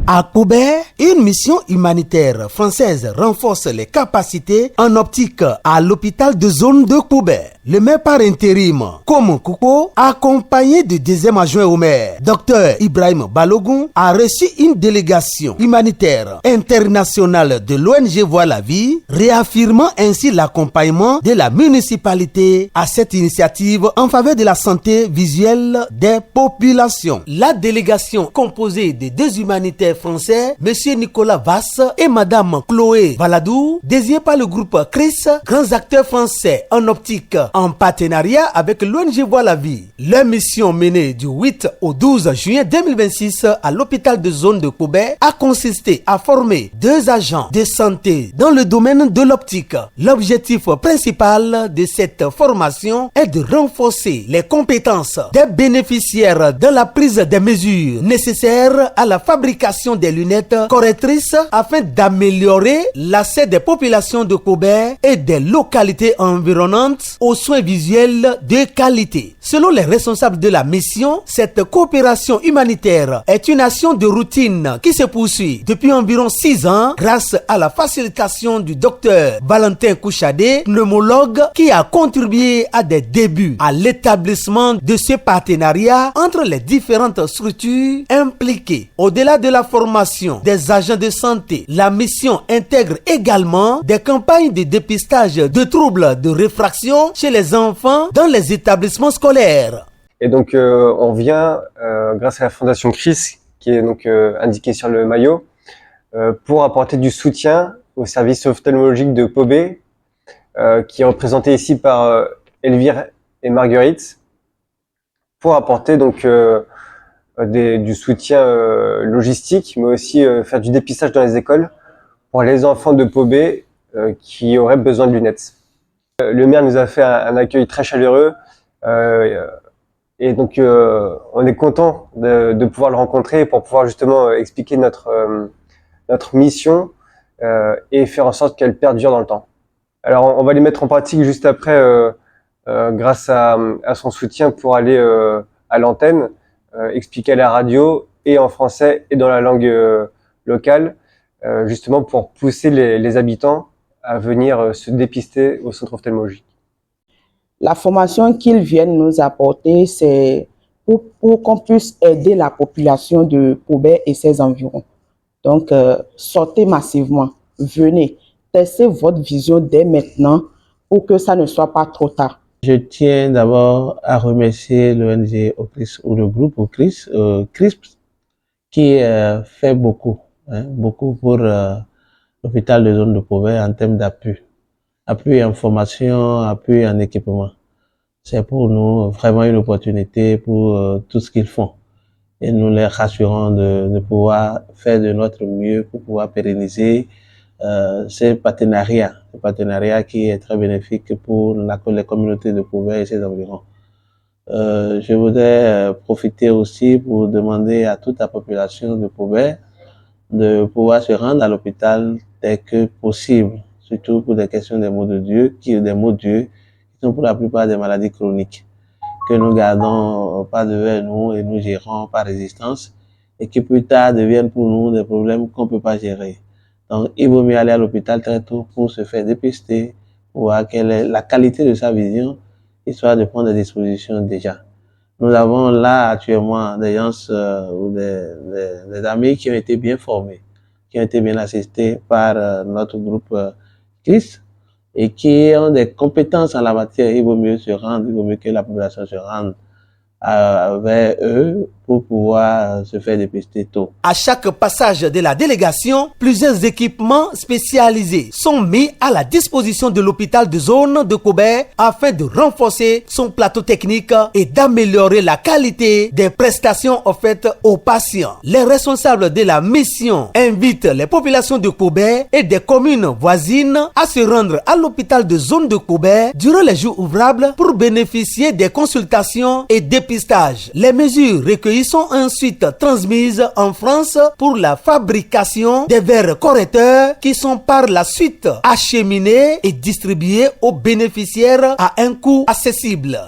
À Koubé, une mission humanitaire française renforce les capacités en optique à l'hôpital de zone de Koubé. Le maire par intérim, Koum Kouko, accompagné du deuxième adjoint au maire, Dr Ibrahim Balogun, a reçu une délégation humanitaire internationale de l'ONG Voix la Vie, réaffirmant ainsi l'accompagnement de la municipalité à cette initiative en faveur de la santé visuelle des populations. La délégation composée de deux humanitaires français, M. Nicolas Vasse et Mme Chloé Valadou, désignés par le groupe CRIS, grands acteurs français en optique, en partenariat avec l'ONG Voix la Vie. Leur mission menée du 8 au 12 juin 2026 à l'hôpital de zone de Koubé a consisté à former deux agents de santé dans le domaine de l'optique. L'objectif principal de cette formation est de renforcer les compétences des bénéficiaires dans la prise des mesures nécessaires à la fabrication des lunettes correctrices afin d'améliorer l'accès des populations de Koubé et des localités environnantes aux soins visuels de qualité. Selon les responsables de la mission, cette coopération humanitaire est une action de routine qui se poursuit depuis environ 6 ans grâce à la facilitation du docteur Valentin Kouchadé, pneumologue, qui a contribué à des débuts à l'établissement de ce partenariat entre les différentes structures impliquées. Au-delà de la formation des agents de santé, la mission intègre également des campagnes de dépistage de troubles de réfraction chez les enfants dans les établissements scolaires. Et donc on vient, grâce à la fondation CRIS, qui est donc indiquée sur le maillot, pour apporter du soutien au service ophtalmologique de Koubé, qui est représenté ici par Elvire et Marguerite, pour apporter donc du soutien logistique, mais aussi faire du dépistage dans les écoles pour les enfants de Koubé qui auraient besoin de lunettes. Le maire nous a fait un accueil très chaleureux et donc on est content de pouvoir le rencontrer pour pouvoir justement expliquer notre mission et faire en sorte qu'elle perdure dans le temps. Alors on va les mettre en pratique juste après grâce à son soutien pour aller à l'antenne, expliquer à la radio et en français et dans la langue locale, justement pour pousser les habitants à venir se dépister au centre ophtalmologique. La formation qu'ils viennent nous apporter, c'est pour qu'on puisse aider la population de Koubé et ses environs. Donc, sortez massivement, venez, testez votre vision dès maintenant pour que ça ne soit pas trop tard. Je tiens d'abord à remercier l'ONG OCRIS ou le groupe OCRIS, CRISP, qui fait beaucoup pour l'hôpital de zone de Koubé en termes d'appui. Appui en formation, appui en équipement. C'est pour nous vraiment une opportunité pour tout ce qu'ils font. Et nous les rassurons de pouvoir faire de notre mieux pour pouvoir pérenniser ce partenariat qui est très bénéfique pour les communautés de Koubé et ses environs. Je voudrais profiter aussi pour demander à toute la population de Koubé de pouvoir se rendre à l'hôpital dès que possible, surtout pour des questions des maux de Dieu, qui sont pour la plupart des maladies chroniques, que nous gardons pas devant nous et nous gérons par résistance, et qui plus tard deviennent pour nous des problèmes qu'on peut pas gérer. Donc, il vaut mieux aller à l'hôpital très tôt pour se faire dépister, pour voir quelle est la qualité de sa vision, histoire de prendre des dispositions déjà. Nous avons là actuellement des gens ou des amis qui ont été bien formés, qui ont été bien assistés par notre groupe CRIS et qui ont des compétences en la matière. Il vaut mieux se rendre, il vaut mieux que la population se rende vers eux pour pouvoir se faire dépister tôt. À chaque passage de la délégation, plusieurs équipements spécialisés sont mis à la disposition de l'hôpital de zone de Koubé afin de renforcer son plateau technique et d'améliorer la qualité des prestations offertes aux patients. Les responsables de la mission invitent les populations de Koubé et des communes voisines à se rendre à l'hôpital de zone de Koubé durant les jours ouvrables pour bénéficier des consultations et dépistages. Les mesures recueillies sont ensuite transmises en France pour la fabrication des verres correcteurs qui sont par la suite acheminés et distribués aux bénéficiaires à un coût accessible.